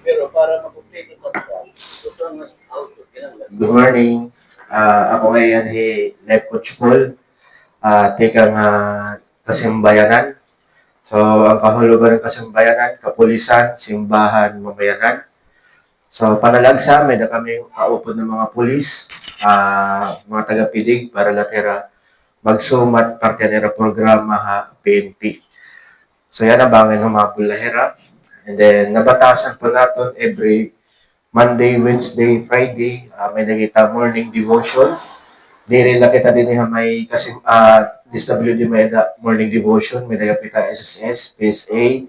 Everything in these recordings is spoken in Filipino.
Pero para makumpleto pa siya, gusto ng auto kinanglan. Good morning. Ako ngayon Life Coach Paul. Tikang kasimbayanan. So, ang kahulugan ng kasimbayanan, kapulisan, simbahan, mamayanan. So, panalag sa amin na kami kaupod ng mga pulis, mga taga-pidig para latera magsumat parte nila programa PNP. So, yan ang bangin ng mga bulahera. And then, nabatasan po natin every Monday, Wednesday, Friday, may nakita morning devotion. Diri lang kita din may kasi DSWD may morning devotion, may nakita SSS, PSA,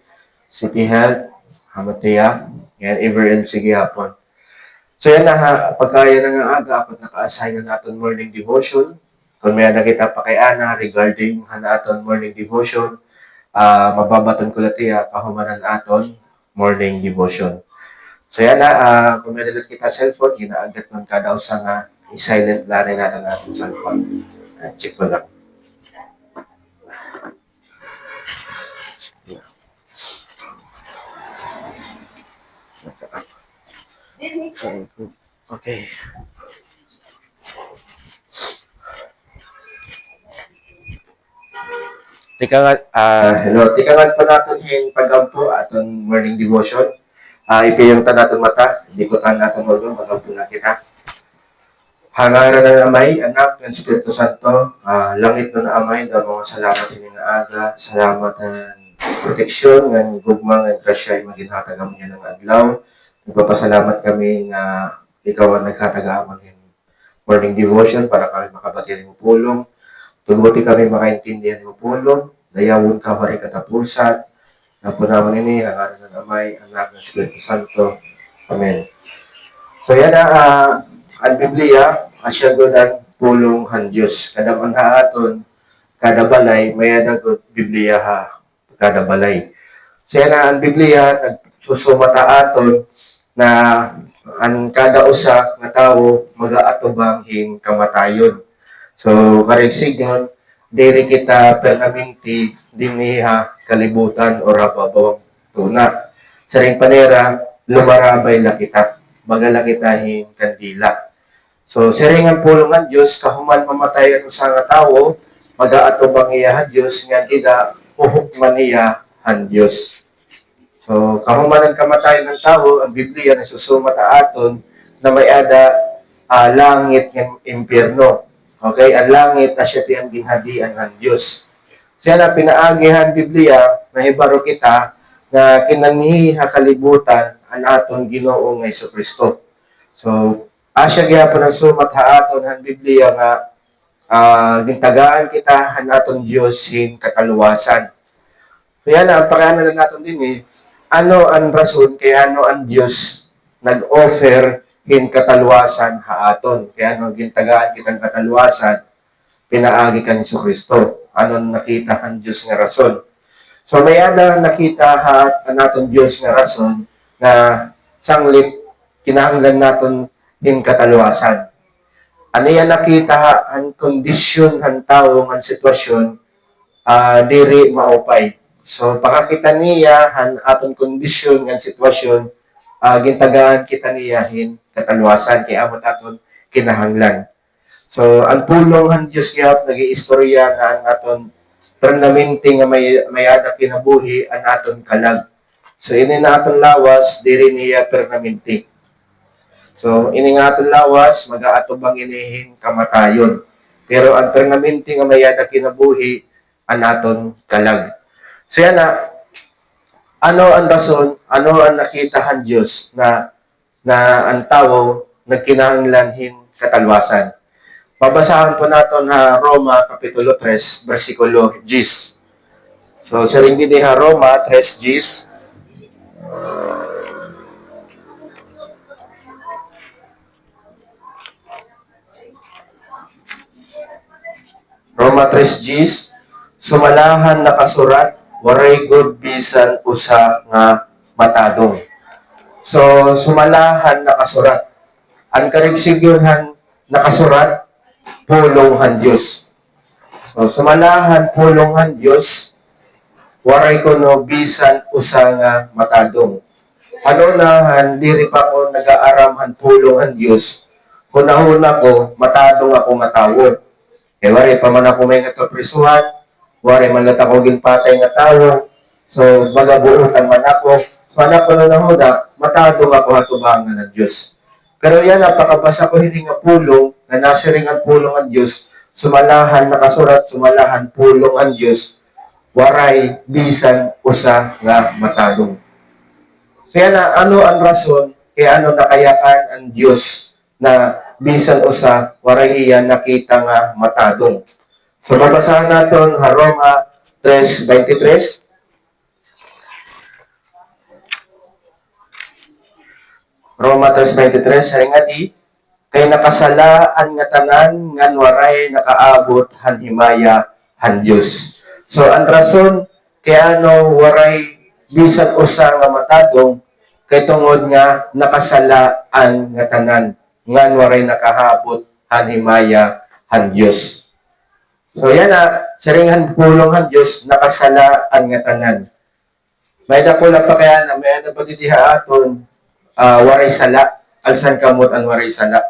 City Health, Hamatea, yan, every sige hapon. So yan na, pagkaya na nga aga, apat naka-assign na natin morning devotion. Kung may nakita pa kay Ana regarding naton morning devotion, mababaton ko latiya, kahumanan aton morning devotion. So yan na, kung may dalit kita cellphone, ginaagat nun kada usa nga i-silent lang natin natin cellphone. Check ko lang. Okay. Hello. Tikangan po natin yung pagampo aton morning devotion. Ipiyong natin mata, hindi ko natin ulo, magampo na kita. Hangaran ng Amay, Anak, ng Espiritu Santo, langit na Amay, daw mga salamat ini na aga, salamat ng proteksyon, ng gugmang, ng grasya, yung maginhatagam niya ng adlaw. Nagpapasalamat kami na ikaw ang naghatagam ng morning devotion para kami makabati ng pulong. Tuguti kami makaintindihan ng pulong, dayawon ka hari katapusan, na po naman ini, hangaran ng Amay, Anak, ng Espiritu Santo. Amen. So yan na, ang Biblia, asyagonan pulong han Diyos. Kada man haaton, kada balay, may adagot Biblia ha, kada balay. So yan na, ang Biblia, nagsusumata aton na ang kada usa nga tawo mag-aatubang hing kamatayon. So, karigsig yun, diri kita permanente diniha kalibutan o rababawang tuna. Sa ring panera, lumarabay la kita, magala kita hing kandila. So, siringan pulungan Diyos, kahuman mamatay ang usa nga tawo, mag-aatubang iya Diyos, nga ida, uhukman iya han Diyos. So, kahuman ang kamatayan ng tao, ang Biblia nagsusumata aton na may ada langit ng impyerno. Okay? Ang langit na siya tiyang ginhadian ng Diyos. Siya na pinaagihan Biblia na hibaro kita na kinaniha kalibutan ang aton Ginoong Jesucristo. So, asya gyapon ang sumat aton ang Biblia nga gintagaan kita ang aton Diyos sin kataluwasan. So, yan ang pakanan natin din ano ang rason kaya ano ang Diyos nag-offer hin kataluwasan haaton. Kaya ano gintagaan kitang kataluwasan, pinaagi kan Jesucristo. Ano nakita ang Diyos nga rason. So may ada nakita naton Diyos nga rason na sanglit kinahanglan naton hin kataluwasan. Ano yan nakita ang kondisyon ng tao ng sitwasyon diri maupay. So, pakakita niya han aton kondisyon ng sitwasyon, gintagaan kita niyahin kataluwasan, kaya amot aton kinahanglan. So, ang pulong han Diyos yap, nag-iistorya na ang aton permanente nga may anak kinabuhi, ang aton kalag. So, ini na aton lawas, diri niya permanente. So, ini nga aton lawas, mag-aatubang inihin kamatayon. Pero ang permanente nga may anak kinabuhi, ang aton kalag. So yan na, ano ang rason, ano ang nakitahan Diyos na ang tao nagkinahanglanhin katalwasan. Babasahan po natin Roma Kapitulo 3, versikulo 10. So, sa ring din Roma 3:10. Roma 3:10, sumalahan nakasurat, waray good bisan usa nga matadong. So, sumalahan nakasurat. Ang karigsigyohan nakasurat, pulonghan Diyos. So, sumalahan pulonghan Diyos, waray ko no bisan usa nga matadong. Ano na, diri pa ko nag-aaramhan pulong ang Diyos. Hunahuna ko, matadong ako matawod. Kaya wari pa man ako may ngatoprisuhan, wari man lat ako ginpatay nga tawo, so magabuutan man ako, so anak ko na huda, matadong ako hatubangan ng Diyos. Pero yan, napakabasa ko hiling nga pulong, na nasiring ang pulong ang Diyos, sumalahan, nakasurat, sumalahan pulong ang Diyos, waray, bisan, usa, nga matadong. Kaya na, ano ang rason, kaya ano nakayakan ang Diyos na bisan usa, waray iya nakita nga matadong. So, babasahan natin, Roma 3:23. Roma 3:23, sabi nga di, kay nakasalaan nga tanan, nga waray nakaabot han himaya han Diyos. So, ang rason, kaya ano waray bisan usa nga matadong, kay tungod nga nakasalaan nga tanan, nga waray nakahabot han himaya han Diyos. So, yan na, saringan pulong han Diyos, nakasalaan nga tanan. May dakula pa kaya na, may ano pa didiha aton, waray sala, alsan kamot ang waray sala.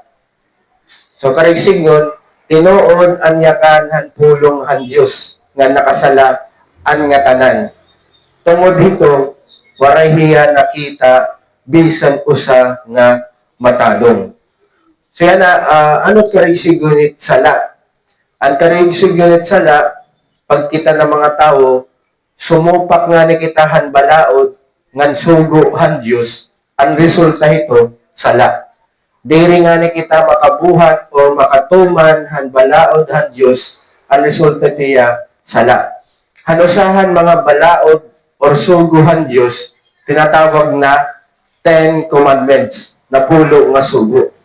So karigsig nun, tinuod ang yakan han pulong han Diyos nga nakasala ang nga tanan. Tungod dito, waray hiya nakita bisan usa nga matadong. So yan na, ano karigsig ngunit sala? Ang karigsig ngunit sala, pag kita ng mga tao, sumupak nga ni kita han balaod, ngan sugo han Diyos, ang resulta ito, sala. Diri nga ni kita makabuhat o makatuman han balaod han Diyos, ang resulta niya, sala. Hanusahan mga balaod o sugo han Diyos, tinatawag na 10 Commandments, na pulo nga sugo.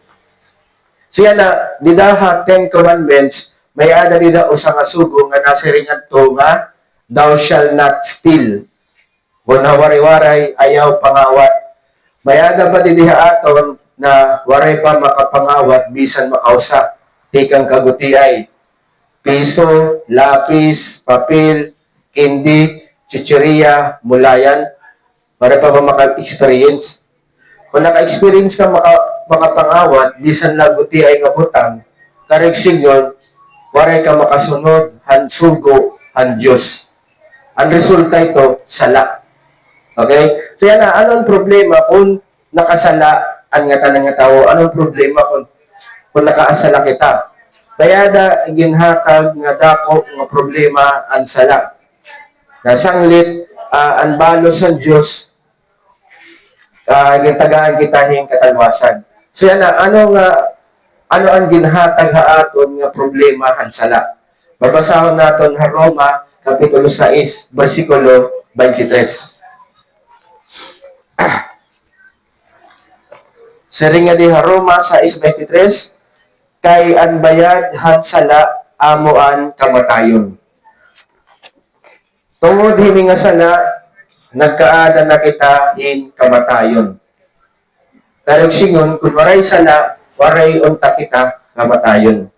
So yan na, didaha 10 Commandments, may ada dida usa nga sugo nga nasiringan to nga, thou shall not steal. Kung wari-waray, ayaw pangawat. Mayada ba didiha aton na waray pa makapangawat bisan makausa, tikang kagutiay. Piso, lapis, papel, kindi, chichiriya, mulayan, waray pa ba maka-experience? Kung naka-experience ka makapangawat, bisan lagutiay nga butang, karigsig yun, waray ka makasunod, hansugo, han Diyos. Ang resulta ito, sala. Okay? So yan na, anong problema kung nakasala ang nga tanang nga tao? Anong problema kung nakaasala kita? Kaya da, ginhatag nga dako nga problema ang sala. Nasanglit, ang balos sa Diyos, gintagaan kita hing katalwasan. So yan na, ano ang ginhatag haaton nga problema ang sala? Babasahon natin Roma, Kapitulo 6, versikulo 23. Sering nga di Roma 6:23, kay ang bayad han sala amoan kamatayon. Tungod hini nga sala, nagkaada na kita in kamatayon. Karagsingon, kung waray sala, waray unta kita kamatayon.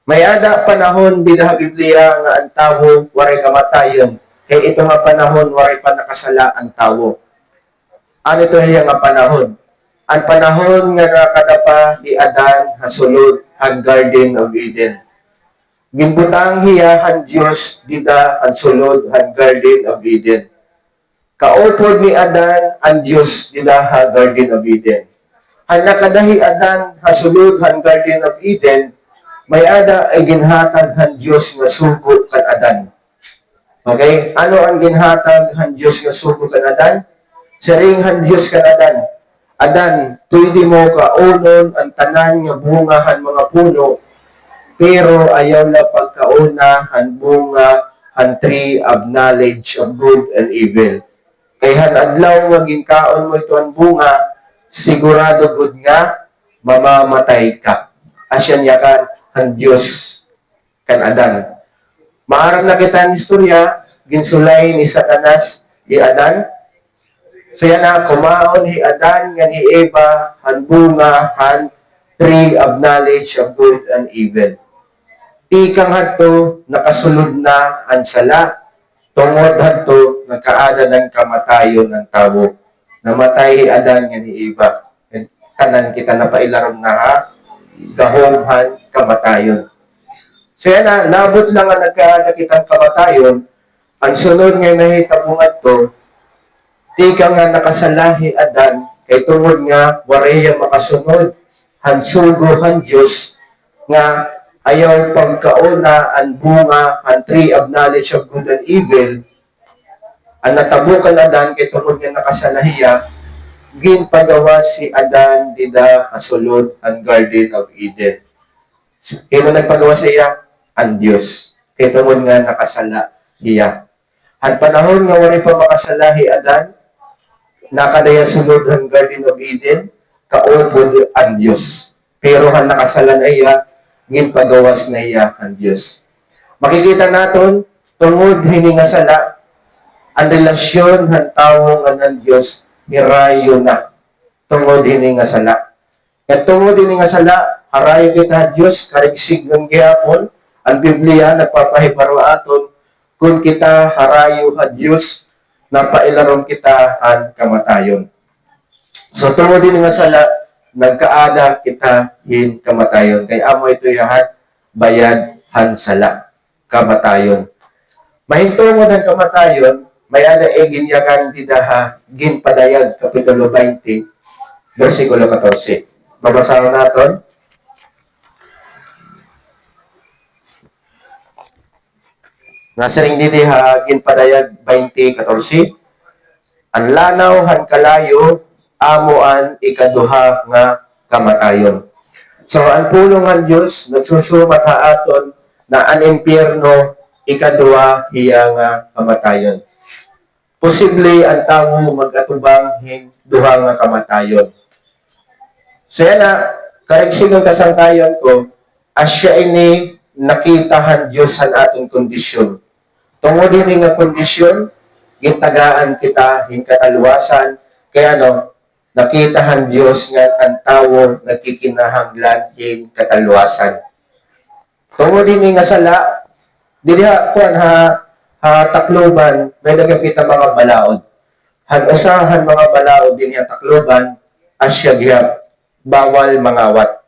May ada panahon binaha Biblia nga ang tawo waray kamatayon, kay ito nga panahon waray pa nakasala ang tawo. Ano ito hiya nga panahon? Ang panahon nga nakadapa ni Adan hasulod ang Garden of Eden. Ginbutang hiya han Diyos dida ang sulod ang Garden of Eden. Kaupod ni Adan ang Diyos dida ha Garden of Eden. Han nakadahi Adan hasulod ang Garden of Eden, may ada ay ginhatag han Diyos nga sugo kan Adan. Okay? Ano ang ginhatag han Diyos nga sugo kan Adan? Saring han Diyos kan Adan. Adan, pwede mo kaunon ang tanan nga bungahan mga puno, pero ayaw na pagkauna han bunga han tree of knowledge of good and evil. Kay han adlaw nga ginkaon mo ito ang bunga, sigurado gud nga mamamatay ka. Asyan yakan han Diyos kan Adan. Maaram na kita ang istorya, ginsulay ni Satanas di Adan. So yan na, kumaon ni Adan nga ni Eva, han bunga, han tree of knowledge of good and evil. Ikang hadto, nakasulod na ang sala, tungod hadto, nagkaada ng kamatayon ng tao. Namatay Adan nga ni Eva. Tanan kita na pailarom na ha, gahomhan kamatayon. So yan na, labot lang ang nagkaada kitang kamatayon, ang sunod nga nahitabungat to, di ka nga nakasalahi Adan, kay tungod nga wareya makasunod, hansugo Diyos, nga ayaw pagkauna ang bunga, ang tree of knowledge of good and evil, ang natabukan Adan, kay tungod nga nakasalahiya, ginpagawa si Adan dida kasulod ang Garden of Eden. Sino nagpagawa sa iya? Ang Diyos. Kay tungod nga nakasala iya. Ang panahon nga wala pa makasalahi Adan, nakadaya sulod ang Garden of Eden, kaupod ang Diyos. Pero ang nakasala na iya, ginpagawas na iya ang Diyos. Makikita natin, tungod hininga sala, ang relasyon ng tao nga ng Diyos, hirayo na. Tungod hininga sala. At tungod hininga sala, harayo kita Diyos, karigsig ng gihapon, ang Biblia nagpapahibaro aton, kung kita harayo ha Diyos, napailarom kita ang kamatayon. So tungod hininga sala, nagkaada kita hin kamatayon. Kay amo ito yahat, bayad han sala, kamatayon. Mahintungod ang kamatayon, may ada ginyakan didaha ginpadayag kapitulo 20 versikulo 14. Babasahin natin. Nasa ring didaha ginpadayag 20:14. Ang lanaw han kalayo amuan ikaduha nga kamatayon. So ang pulong ng Dios nagsusumat ha aton na ang impyerno ikaduha hiya nga kamatayon. Posible ang tao mag-atubang duha nga kamatayon. So yan na, karigsigang kasangkayon ko, asya ini nakitahan Diyos ang ating kondisyon. Tungod ini nga kondisyon, gintagaan kita, hingkataluwasan, kaya nakitahan Diyos nga ang tao nagkikinahanglan hingkataluwasan. Tungod ini nga sala, diliha kuan ha takloban, may nagapita mga balaod. Han usahan mga balaod din yung takloban, asya gihap, bawal mangawat.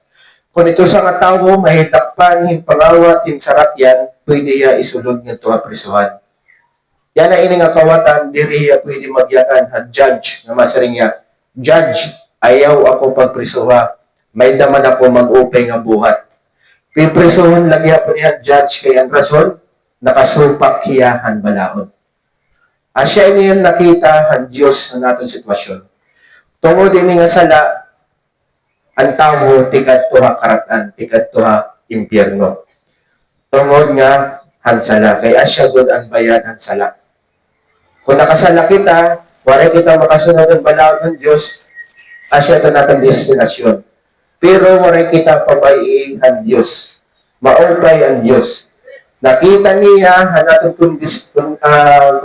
Kung ito sa nga tao, mahitakpan, himpangawat, hinsarap yan, pwede ya isulod nga tuha prisuhan. Yan na ini nga kawatan, diri ya pwede magyakan, han judge, nga masaring ya, judge, ayaw ako pagprisuha, may daman ako mag-upay nga buhat. Piprisuhan lagi po niya, judge, kaya ang rason, nakasupak hiyahan balaod. Asya ini yung nakita ang Diyos na natin sitwasyon. Tungod ini nga sala, ang tao tikat tuha karatan, tikat tuha impyerno. Tungod nga hansala, kay asya gud ang bayan hansala. Kung nakasala kita, wala kita makasunod ang balaod ng Diyos, asya ito natin destinasyon. Pero wala kita pabayiing ang Diyos. Maupay ang Diyos. Nakita niya ang ating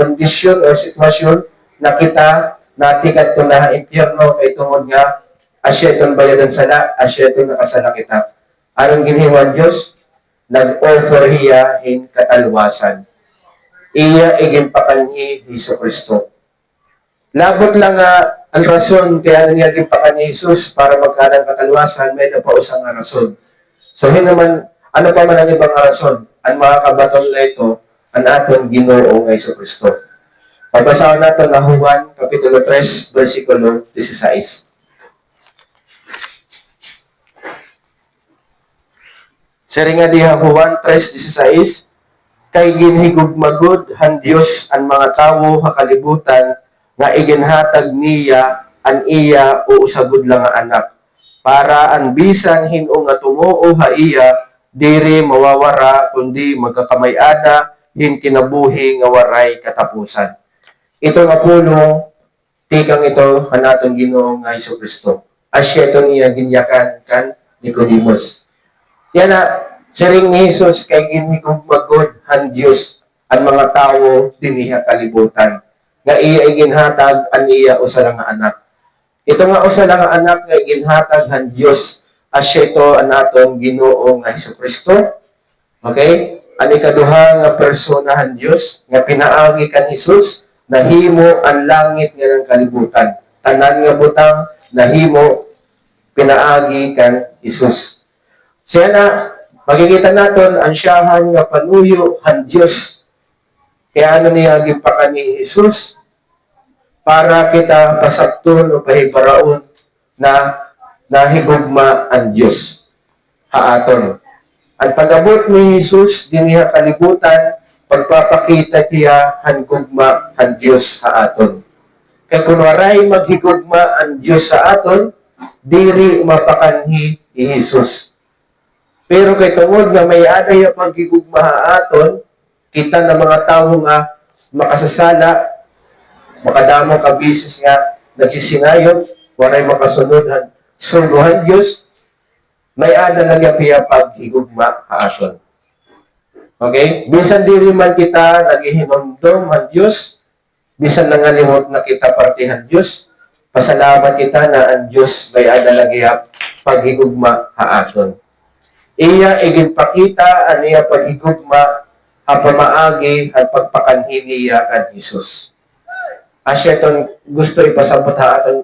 kondisyon o sitwasyon, nakita natikat ito na impyerno kay tungod nga asya itong bayadan sala, asya itong nakasala kita. Anong giniwan Diyos? Nag-offer hiya in katalwasan. Iya igimpakan ni Hesus Kristo. Labot lang ang rason kaya niya igimpakan ni Jesus para magkaroon katalwasan, may napausang nga rason. So, naman, ano pa man ang ibang rason? Ang mga kabatong na ito, ang ating Ginoo ng Hesus Kristo. Pagbasahan natin na Juan, Kapitulo 3, versikulo 16. Sari nga diha Juan 3:16, kay ginhigugmagod han Dios ang mga tawo hakalibutan nga iginhatag niya an iya o usagod lang nga anak para ang bisan hinuong nga tumuo ha iya diri mawawara kundi magkakamay-ada hin kinabuhi nga waray katapusan. Ito nga puno tikang ito hanatong Ginoo nga Hesus Kristo. Asya ito niya ginyakan kan Nicodemus. Yan na, siring ni Jesus kay ginhigugmagod han Dios ang mga tawo diniha kalibutan nga iya iginhatag an iya usa lang nga anak. Ito nga usa lang nga anak nga iginhatag han Dios asya ito ang atong Ginoo nga Hesus Kristo. Okay? Ang ikaduha nga persona han Dios nga pinaagi kan Jesus nahimo ang langit nga ng kalibutan. Tanan nga butang nahimo pinaagi kan Hesus. Siya na, makikita naton ang siyahan nga panuyo han Dios. Kaya ano niya gimpakan ni Hesus para kita pasabton o pahibaraon na nahigugma ang Dios haaton. Ang pag-abot ni Hesus dinhi kalibutan, pagpapakita niya han gugma han Dios haaton. Kaya kung waray maghigugma ang Dios sa aton, diri mapakanhi ni Hesus. Pero kay tungod nga may aday ang paghigugma haaton, kita na mga tao nga makasasala, makadamong kabisis nga nagsisingayon, waray makasunod suluhan Diyos, may ada nagyapiya paghigugma haaton. Okay? Bisan diri man kita naghihimamdom ang Diyos, bisan nangalimot na kita partihan Diyos, pasalamat kita na ang Diyos may ada nagyap paghigugma haaton. Iya iginpakita aniya paghigugma pamaagi at pagpakanhi niya kan Hesus. Asya itong gusto ipasabot haaton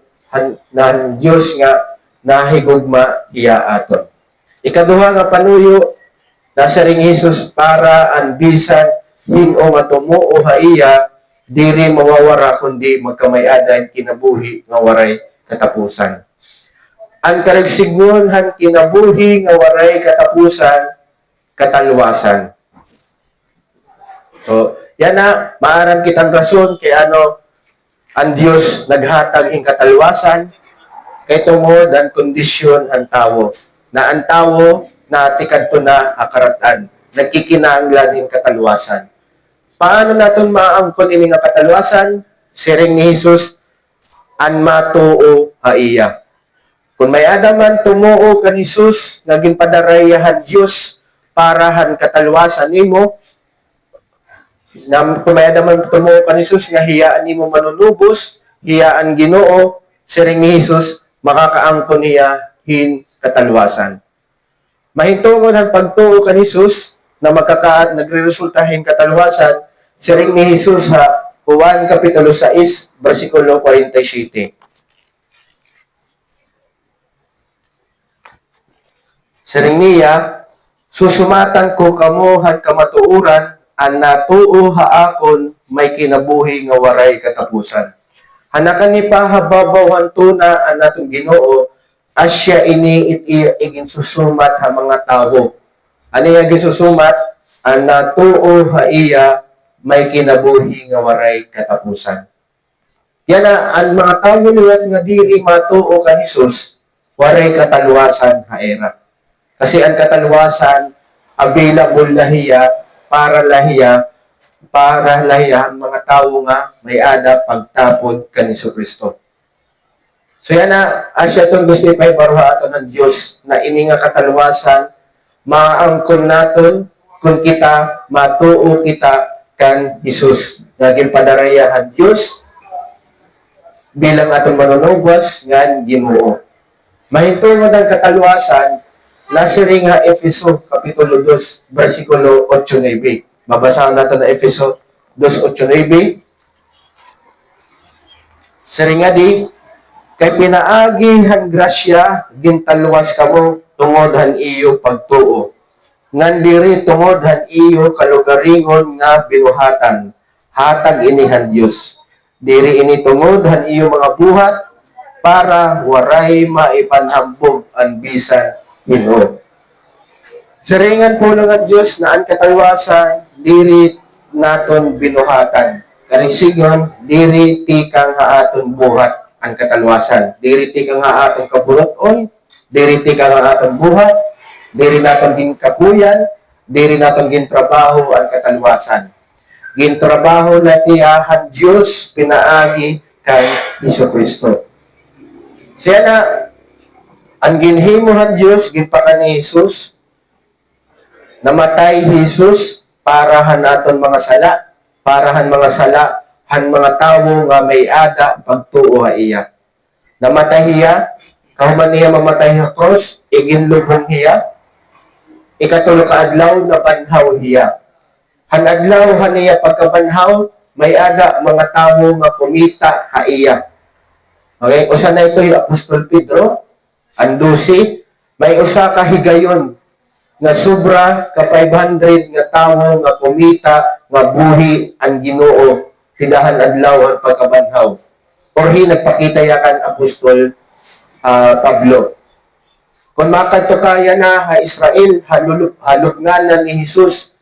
ng Diyos nga nahigugma iya aton. Ikaduha nga panuyo, nasa ring Hesus para ang bisan hino matumo o haiya, diri mawawara kundi magkamayadan kinabuhi nga waray katapusan. Ang karigsignon han kinabuhi nga waray katapusan, katalwasan. So, yan na, maaram kitang rason kay ano, ang Diyos naghatag ing katalwasan, kay tungod ang kondisyon ang tao. Na ang tao na tikadto na akaratan, nagkikinahanglan ing katalwasan. Paano naton maangkon ini nga katalwasan? Siring ni Hesus, an matuo haiya. Kung may adaman tumuo kan Hesus, naging padarayahan Diyos para han katalwasan nimo, na kung may adaman tumuo kan Hesus, nga hiyaan nimo manunubos, hiyaan Ginoo, siring ni Hesus, makakaangkon niya hin katalwasan. Mahintungod ang pagtuo kan Hesus, na nagre-resultahin katalwasan, siring ni Hesus sa Juan Kapitulo 6, versikulo 47. Siring niya, susumatan ko kamo han kamatuuran, ang natuo haakon may kinabuhi nga waray katapusan. Hanakan ni pahababawan tuna ang natong Ginoo, asya ini igin susumat ha mga tao. Ano yung gisusumat? Ang natuo haiya may kinabuhi nga waray katapusan. Yan na, ang mga tao niya nga diri matuo kan Hesus, waray katalwasan haera. Kasi ang katalwasan, available lahiya, para lahiya ang mga tao nga may ada pagtapod kan Jesucristo. So yan na, asya itong gusto ipaibaruha ato ng Diyos na ini nga katalwasan, maangkon naton kung kita, matuo kita kan Hesus. Naging padarayahan Diyos bilang atong manunubos ngan Ginoo. Mahintungod ang katalwasan, nasa ring ha Efeso Kapitulo 2, versikulo 8-9. Babasahan natin na Efeso 2:8-9. Siring nga di, kay pinaagi han grasya, gintalwas kamo tungod han iyo pagtuo. Ngan diri tungod han iyo kalugaringon nga binuhatan, hatag ini han Dios. Diri ini tungod han iyo mga buhat, para waray maipanhambog ang bisan Ginoo. Siringan po ng Diyos na ang katalwasan, diri naton binuhatan. Karisigon, diri tikang haaton buhat ang katalwasan. Diri tikang haaton kaburoton, diri tikang haaton buhat, diri naton ginkapuyan, diri naton gintrabaho ang katalwasan. Gintrabaho na tiyahan Diyos pinaagi kay Jesucristo. Siya na, ang ginhimuhan Diyos, ginpakan ni Jesus, namatay Jesus para hanaton mga sala, para han mga sala, han mga tawo nga may ada pagtuo iya. Namatay hiya, kahuman niya mamatay sa cross, iginlubong hiya, ikatulo ka adlaw na banhaw hiya. Han adlaw han niya pagkabanhaw, may ada mga tawo nga kumita haiya. Okay, usa na ito yung Apostol Pedro, ang 12, may usa ka higayon na sobra ka 500 nga tawo nga kumita nga buhi ang Ginoo tidahan adlaw ang pagkabanhaw. Or nagpakita yakan Apostol Pablo. Kung makadto kaya na ha Israel, halugnanan ni Jesus,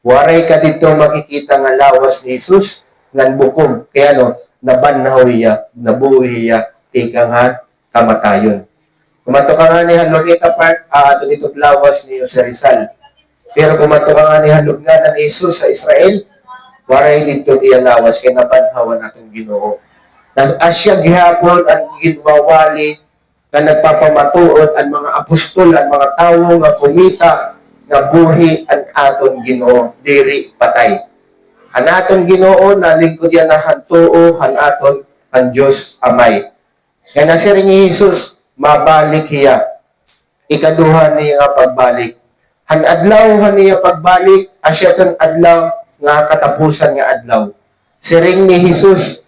waray ka dito makikita nga lawas ni Jesus, ngan bukom. Kaya nabanhaw iya, nabuhi iya, tika nga kamatayon. Kumato ka nga ni Halorita Park, ato dito lawas ni Jose Rizal. Pero kumato ka nga ni halugnanan ni Jesus sa Israel, waray dito iya lawas, kaya nabanhawan atong Ginoo. Asya gihapon ang ginwawali na nagpapamatuod ang mga apostol, ang mga tawo nga kumita nga buhi ang aton Ginoo diri patay. Ang aton Ginoo nalingkod yan na hantuo han aton ang Dios Amay. Kaya nasir ni Jesus mabalik hiya. Ikaduha niya nga pagbalik. Han adlaw han niya pagbalik, asya ton adlaw nga katapusan nga adlaw. Siring ni Jesus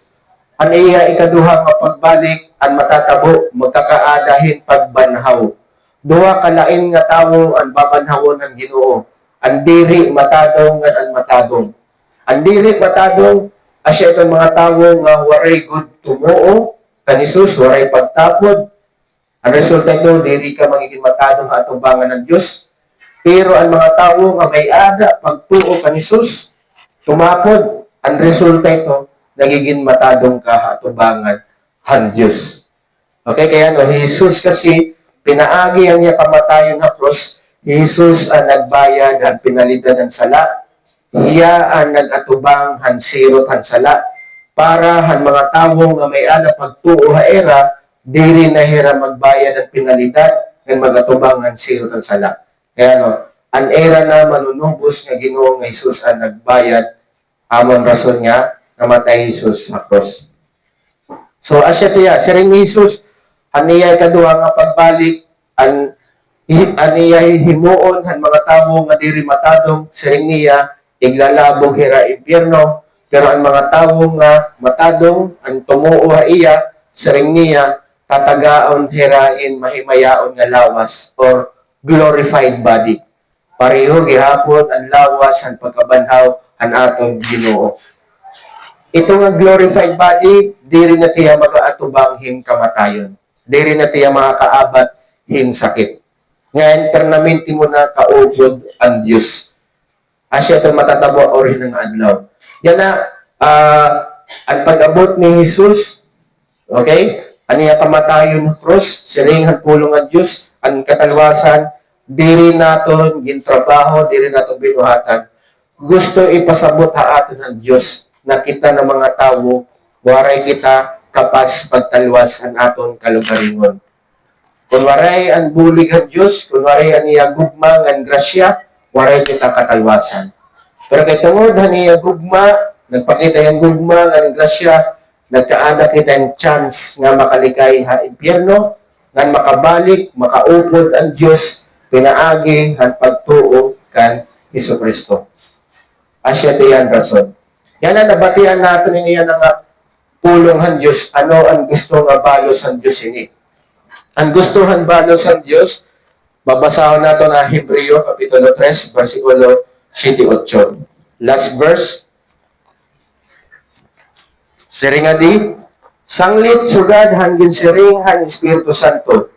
ang iya ikaduha nga pagbalik, ang matatabo, magkakaadahin pagbanhaw. Duha kalain nga tawo ang babanhawon ng Ginoo. Ang diri matadong nga ang matadong. Ang diri matadong, asya itong mga tawo nga waray good tumuo, kanisus, waray pagtapod. Ang resulta ito, diri ka magiging matadong atubangan ng Diyos. Pero ang mga tawo nga may ada, pagtuo kanisus, tumapod. Ang resulta ito, nagiging matadong kahatubangan ang Diyos. Okay, kaya Jesus kasi, pinaagi ang niya kamatayon na cross, Jesus ang nagbayad, ang pinalitan ng sala, iya ang nagatubang, ang sirot, ang sala, para ang mga tao nga may ana pagtuo ha era, diri na hira magbayad ang pinalitan, ng magatubang, ang sirot, ang sala. Kaya ang era na manunubos nga Ginoo nga Jesus ang nagbayad, amon rason nga, namatay Jesus sa cross. So, asya tiya, siring Jesus, aniyay kaduha nga pagbalik, aniyay himuon, han mga tao nga diri matadong, siring niya, iglalabog hira impyerno, pero ang mga tao nga matadong, ang tumuo iya, siring niya, tatagaon hirain, mahimayaon nga lawas, or glorified body. Pareho gihapon ang lawas, ang pagkabanhaw, ang atong Ginoo. Ito nga glorified body, diri na tiya mag-aatubang hing kamatayon. Diri na tiya makakaabat hing sakit. Ngayon, permanente mo na kaugod ang Diyos. Asya itong matatabo o rin ng adlaw. Yan na, ang pag-abot ni Jesus, okay? Aniya kamatayon ng cross, siringan pulong ang Diyos, ang katalwasan, diri naton gintrabaho, diri naton binuhatan. Gusto ipasabot ha atin ang Diyos na kita ng mga tao, waray kita kapas pagtalwas ang aton kalugaringon. Kung waray ang bulig ang Diyos, kung waray ang iya gugma ng grasya, waray kita katalwasan. Pero kay tungod niya gugma, nagpakita yung gugma ng grasya, nagkaada kita yung chance nga makalikay ha impyerno, nga makabalik, makaupod ang Diyos, pinaagi ang pagtuo kan Jesucristo. Asya tiyan rason. Yan ang nabatian natin niya ng pulong ang Diyos. Ano ang gusto nga balos ang Diyos ini? Ang gusto ang balos ang Diyos, babasahan natin na Hebreo, Kapitulo 3, versikulo 7-8. Last verse. Siringadi, sanglit sugad hangin siring han Espiritu Santo.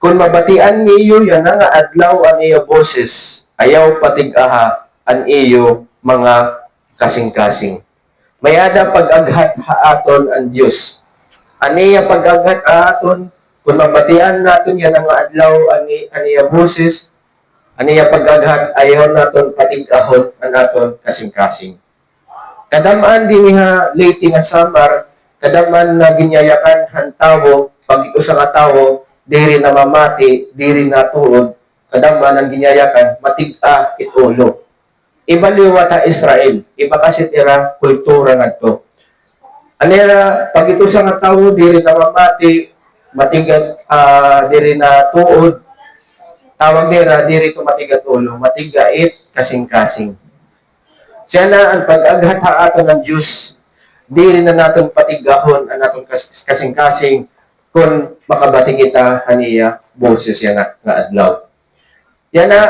Kung mabatian niyo, yan nga adlaw ang iyo boses, ayaw patig-aha ang iyo mga kasing-kasing. May ada pag-aghat haaton ang Diyos. Aniya pag-aghat haaton, kung mabatian natin yan ang adlaw, aniya boses, aniya pag-aghat, ayaw naton patig-ahon ang aton kasing-kasing. Kadamaan din niya late nga samar, kadaman na ginyayakan han tawo, pag ito sa tawo, diri na mamati, diri na tuod, kadaman ang ginyayakan, matig-ah itulo. Iba liwa ta Israel, iba kasi tira kultura nga to. Anira, pag ito sa nga tawo, diri na mamati, matigat, diri na tuod, tawag nira, diri to matigat ulo, matigait, kasing-kasing. Siya na ang pag-aghat aton ng Diyos. Di rin na natin patigahon ang natin kasing-kasing kung makabati kita haniya boses yan nga adlaw. Yan na,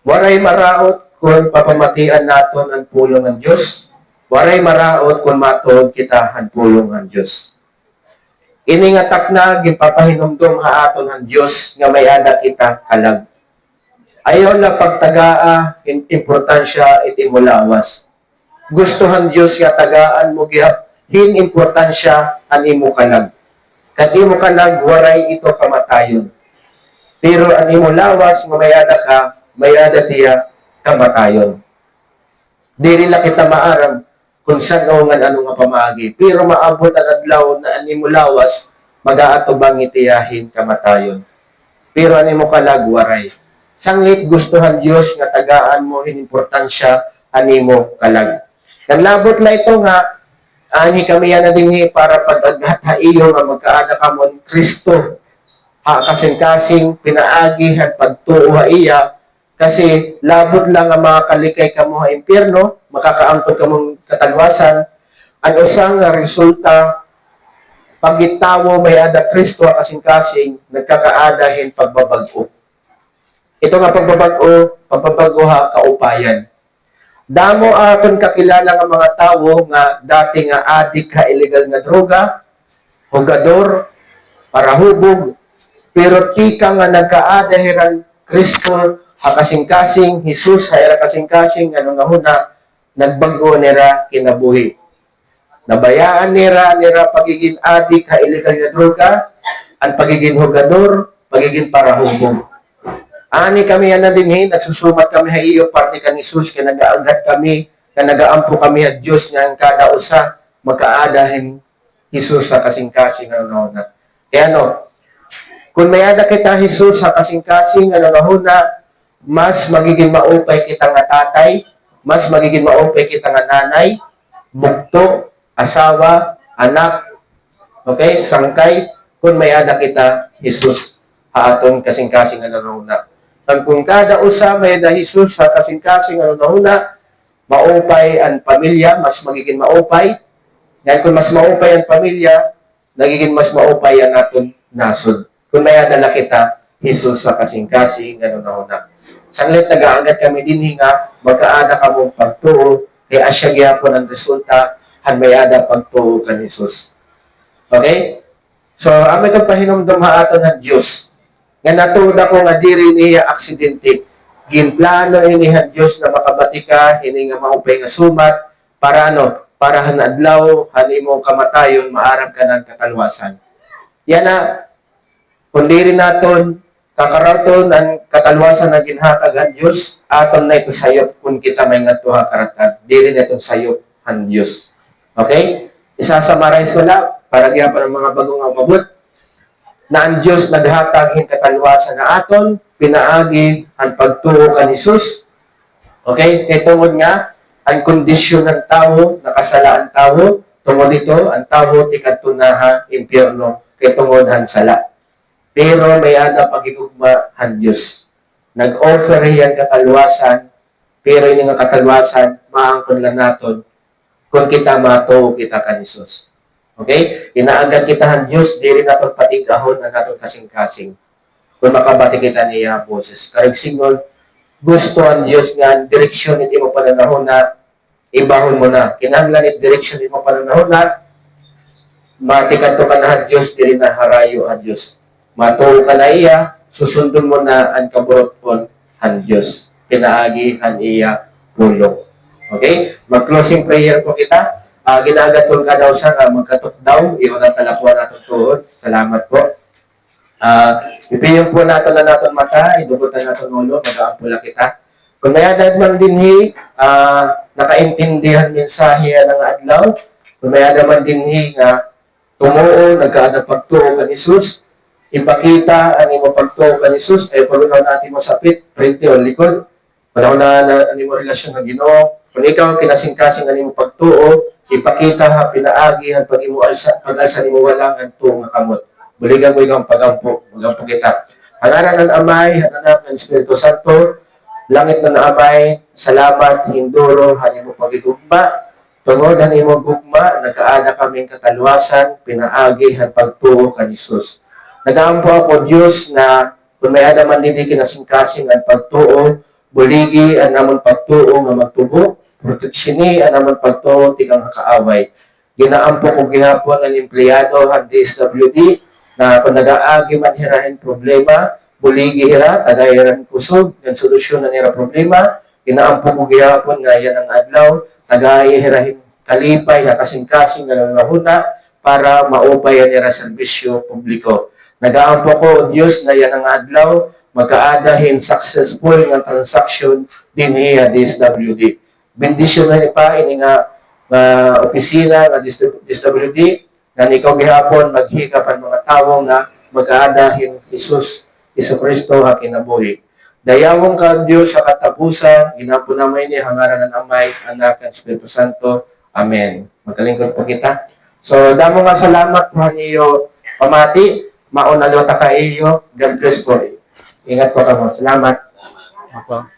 waray maraot kung papamatian naton ang pulong ng Diyos. Waray maraot kung matuod kita ang pulong ng Diyos. Iningatak na, gipapahinumdum ha aton ng Diyos nga may ada kita kalag. Ayaw na pagtagaa, importansya iti mulawas. Gustuhan Diyos nga tagaan mo gihap, importansya ang imo kalag. Kat imo kalag, waray ito kamatayon. Pero ang imo lawas, mamayada ka, mayada tiya kamatayon. Di rin lang kita maaram kung saan nga ano nga pamagi. Pero maabot ang adlaw na ang imo lawas, mag-aatubang itiyahin kamatayon. Pero ang imo kalag, waray. Sangit gustuhan Diyos nga tagaan mo importansya animo kalag. Naglabot la ito nga ani kami yan na dinhi para pag-aghat iyo nga magkaada ka mo Kristo. Ha kasing-kasing pinaagi at pagtuo ha iya kasi labot lang nga makalikay ka mo ha impyerno, makakaangkot ka mong katagwasan. Ang usang nga resulta pagitawo may ada Kristo ha kasing-kasing nagkakaadahin pagbabag-o. Ito nga pagbabago ha, kaupayan. Damo akong kakilala ng mga tao nga dati nga adik ha illegal nga droga, hugador, parahubog, pero tika nga nagkaadahiran Kristo ha kasing-kasing, Jesus ha ira kasing-kasing, ano nga huna, nagbago nira kinabuhi. Nabayaan nira pagiging adik ha illegal nga droga, ang pagiging hugador, pagiging parahubog. Ani kami yan na dinhi, nagsusumat kami ha iyo, parte ka ni Jesus, kaya nag-aaghat kami, kaya nag-aampo kami at Diyos nga ang kada usa, magkaadahin Jesus sa kasing-kasing ano na. Kaya no, kung may ada kita Jesus sa kasing-kasing ano na, mas magiging maupay kita nga tatay, mas magiging maupay kita nga nanay, bugto, asawa, anak, okay, sangkay, kung may ada kita Jesus ha aton kasing-kasing ano na. Kung kada usa may da Jesus sa kasing-kasing ano na maupay ang pamilya, mas magiging maupay. Ngayon kung mas maupay ang pamilya, nagiging mas maupay ang aton nasod. Kung may adala kita, Jesus sa kasing-kasing ano na. Sanglit nag-aagat kami din nga, magkaada ka mong pagtuo, kaya asya gyapon ang resulta, han may ada pagtuo kan Jesus. Okay? So, amay kang pahinumdum ha aton ng Diyos. Nga natuod ako nga diri niya aksidente. Ginplano inihan Diyos na makabati ka, hindi nga maupay nga sumat, para ano, para hanadlaw, hanimong kamatayon, maarap ka ng katalwasan. Yan na, kung diri naton, kakaraton ang katalwasan na ginhatag ang Diyos, aton na ito sayop kung kita may nga tuha karatag. Diri na itong sayop ang Diyos. Okay? Isasamarais ko lang, para giyapan ang mga bagong mabut, na ang Diyos naghatag hin katalwasan na aton, pinaagi ang pagtuo kan Jesus. Okay? Kaya tungod nga, ang kondisyon ng tao, nakasala ang tao, tungod ito, ang tao tikatunaha, impyerno, kaya tungod han sala. Pero may ada pagigugma han Diyos. Nag-offer yan katalwasan, pero yung nga katalwasan, maangkon lang naton, kung kita matuo kita kan Jesus. Okay? Inaagad kita ang Diyos, di rin natin patigahon na natin kasing-kasing. Kung makabati kita niya boses. Karag singon, gusto ang Diyos nga, direksyon hindi mo pananahon na ibahon mo na. Kinahanglan direksyon hindi mo pananahon na matikan to ka na ang Diyos, di rin na harayo ang Diyos. Matuo ka na iya, susundon mo na ang kaburoton ang Diyos. Pinaagi ang iya pulong. Okay? Mag-closing prayer po kita. Ginagatol ka daw sa magkatok daw, iyon ang talapuan natin tuod. Salamat po. Ipiyon po natin na natin mata, idugutan natin ulo, mag-aampula kita. Kung may adag man dinhi, nakaintindihan mensahe ng adlaw, kung may adag man dinhi nga tumuo, nagkaada pagtuo ka ni Jesus, ipakita ang imo pagtuo ka ni Jesus, ay palunaw natin mo sapit, printe o likod, palunaw na ang imo relasyon ng Ginoo. Kung ikaw kinasing-kasing ang imo pagtuo, ipakita ha, pinaagi, ang pag-alsa ni mo walang ang tuong nga kamot. Buligan mo ikaw pagampo kita. Hangaran ng Amay, hangaran ng Espiritu Santo, Langit na naamay, salamat, hinduro, hanimo pagigugma. Tungod hanimo gugma, nagkaana kaming katalwasan, pinaagi han pagtuo kan Hesus. Nagaampo ako Dios na kung may adaman dili kinasingkasing ang pagtuo, buligi ang amon pagtuo nga magtubo, proteksini ang amon pagtuo tigang kaaway. Ginaampo ko gihapon ang empleyado han DSWD na kung nagaagi man hirahin problema, buligi hira, tagahiran kusog, ng solusyon na nila problema, ginaampo ko gihapon nga yan ang adlaw, tagahirahin kalipay, kasing-kasing nga nangahuna, para maupay ang nila serbisyo publiko. Nagaampo ko, Diyos, na yan ang adlaw, magkaadahin successful ng transaction din niya DSWD. Bendisyon na ni pa, ini nga opisina ng DSWD, na ikaw gihapon, maghigap ang mga tao na magkaadahin Jesus, Iso Kristo, hakinabuhi. Dayawong ka, Diyos, sa katapusan, ginapon namin ni hangaran ng Amay, Anak, at Espiritu Santo. Amen. Magkalingkod po kita. So, damo nga salamat po niyo pamati. Maunalota ka iyo. God bless po. Ingat po kamo. Salamat. Opo.